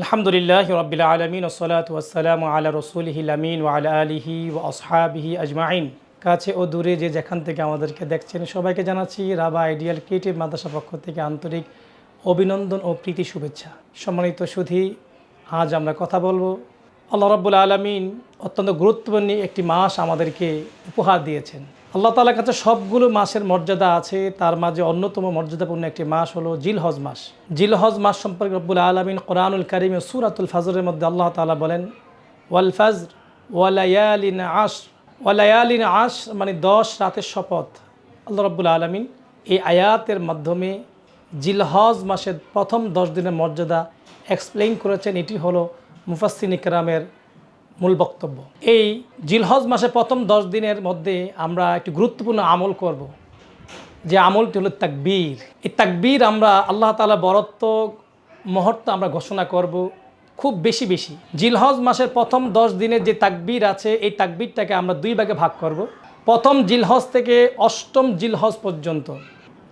আলহামদুলিল্লাহি রাব্বিল আলামিন ওয়াসসালাতু ওয়াসসালামু আলা রাসূলিহিল আমিন ওয়া আলা আলিহি ওয়া আসহাবিহি আজমাইন। কাছে ও দূরে যে যেখান থেকে আমাদেরকে দেখছেন সবাইকে জানাচ্ছি রাবা আইডিয়াল ক্রিয়েটিভ মাদ্রাসা পক্ষ থেকে আন্তরিক অভিনন্দন ও প্রীতি শুভেচ্ছা। সম্মানিত সুধী, আজ আমরা কথা বলবো আল্লাহ রাব্বুল আলামিন অত্যন্ত গুরুত্বপূর্ণ একটি মাস আমাদেরকে উপহার দিয়েছেন। আল্লাহ তাআলার কাছে সবগুলো মাসের মর্যাদা আছে, তার মাঝে অন্যতম মর্যাদাপূর্ণ একটি মাস হলো জিলহজ মাস। জিলহজ মাস সম্পর্কে রব্বুল আলামিন কোরআনুল কারীমে সূরাতুল ফাজরের মধ্যে আল্লাহ তাআলা বলেন, ওয়াল ফাজর ওয়া লায়ালিন আশর। ওয়া লায়ালিন আশর মানে 10 রাতের শপথ। আল্লাহ রাব্বুল আলামিন এই আয়াতের মাধ্যমে জিলহজ মাসের প্রথম 10 দিনের মর্যাদা এক্সপ্লেইন করেছেন। এটি হলো মুফাসসিরিন ইকরামের মূল বক্তব্য। এই জিলহজ মাসে প্রথম 10 দিনের মধ্যে আমরা একটি গুরুত্বপূর্ণ আমল করব, যে আমলটি হলো তাকবীর। এই তাকবীর আমরা আল্লাহ তাআলা বরত্ব মুহূর্ত আমরা ঘোষণা করব খুব বেশি বেশি। জিলহজ মাসের প্রথম 10 দিনের যে তাকবীর আছে, এই তাকবীরটাকে আমরা 2 ভাগে ভাগ করব। প্রথম জিলহজ থেকে 8ম জিলহজ পর্যন্ত,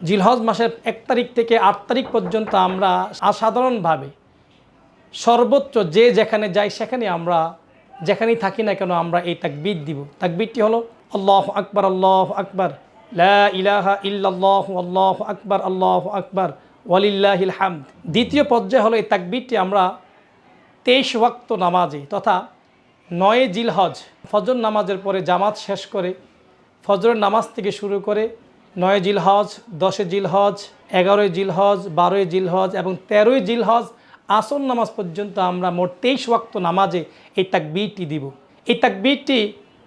জিলহজ মাসের 1 তারিখ থেকে 8 তারিখ পর্যন্ত আমরা সাধারণভাবে সর্বোচ্চ যে যেখানে যাই সেখানে আমরা যেখানেই থাকি না কেন আমরা এই তাকবীর দিব। তাকবীরটি হলো আল্লাহু আকবার, আল্লাহু আকবার, লা ইলাহা ইল্লাল্লাহু, আল্লাহু আকবার, আল্লাহু আকবার, ওয়ালিল্লাহিল হামদ। দ্বিতীয় পর্যায়ে হলো এই তাকবীরটি আমরা 23 ওয়াক্ত নামাজে তথা 9 জিলহজ ফজর নামাজের পরে জামাত শেষ করে ফজরের নামাজ থেকে শুরু করে 9 জিলহজ, 10 জিলহজ, 11 জিলহজ, 12 জিলহজ এবং 13 জিলহজ আসর নামাজ পর্যন্ত আমরা মোট 23 ওয়াক্ত নামাজে এই তাকবীরটি দিব। এই তাকবীরটি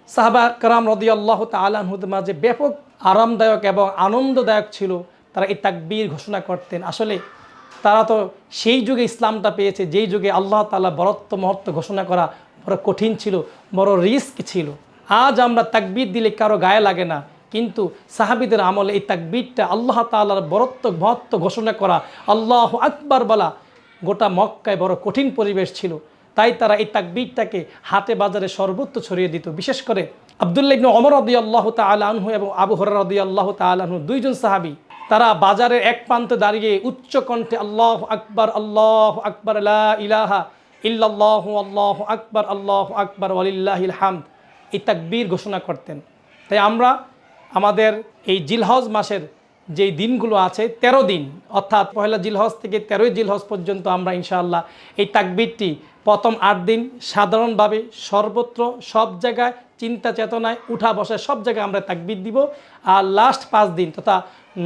সাহাবা কেরাম রাদিয়াল্লাহু তাআলা আনহুদের মাঝে ব্যাপক আরামদায়ক এবং আনন্দদায়ক ছিল। তারা এই তাকবীর ঘোষণা করতেন। আসলে তারা তো সেই যুগে ইসলামটা পেয়েছে, যেই যুগে আল্লাহ তাআলা বরত্ব মহত্ব ঘোষণা করা বড় কঠিন ছিল, বড় রিস্ক ছিল। আজ আমরা তাকবীর দিলে কারো গায়ে লাগে না, কিন্তু সাহাবীদের আমলে এই তাকবীরটা আল্লাহ তাআলার বরত্ব মহত্ব ঘোষণা করা, আল্লাহু আকবার বলা গোটা মক্কায় বড় কঠিন পরিবেশ ছিল। তাই তারা এই তাকবীরটাকে হাটে বাজারে সর্বত্র ছড়িয়ে দিত। বিশেষ করে আব্দুল্লাহ ইবনে ওমর রাদিয়াল্লাহু তাআলা আনহু এবং আবু হুরায়রা রাদিয়াল্লাহু তাআলা আনহু, দুইজন সাহাবী, তারা বাজারের এক প্রান্তে দাঁড়িয়ে উচ্চ কণ্ঠে আল্লাহু আকবার, লা ইলাহা ইল্লাল্লাহু, আল্লাহু আকবার, ওয়ালিল্লাহিল হামদ এই তাকবীর ঘোষণা করতেন। তাই আমরা আমাদের এই জিলহজ মাসের যেই দিনগুলো আছে 13 দিন, অর্থাৎ পহেলা জিলহজ থেকে 13 জিলহজ পর্যন্ত আমরা ইনশাআল্লাহ এই তাকবীরটি প্রথম 8 দিন সাধারণভাবে সর্বত্র সব জায়গায় চিন্তা চেতনায় উঠা বসায় সব জায়গায় আমরা তাকবীর দিব। আর লাস্ট 5 দিন তথা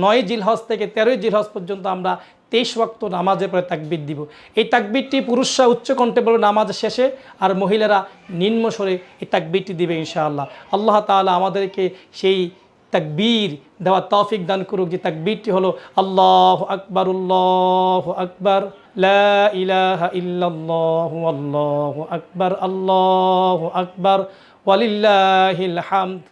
9 জিলহজ থেকে 13 জিলহজ পর্যন্ত আমরা 23 ওয়াক্ত নামাজের পরে তাকবীর দিব। এই তাকবীরটি পুরুষরা উচ্চ কণ্ঠে বলে নামাজের শেষে, আর মহিলারা নিম্ন স্বরে এই তাকবীরটি দিবে ইনশাআল্লাহ। আল্লাহ তাআলা আমাদেরকে সেই তাকবীর দেওয়ার তৌফিক দান করুক, যে তাকবীরটি হলো আল্লাহু আকবার, আল্লাহু আকবার, লা ইলাহা ইল্লাল্লাহু, আল্লাহু আকবার, আল্লাহু আকবার, ওয়ালিল্লাহিল হামদ।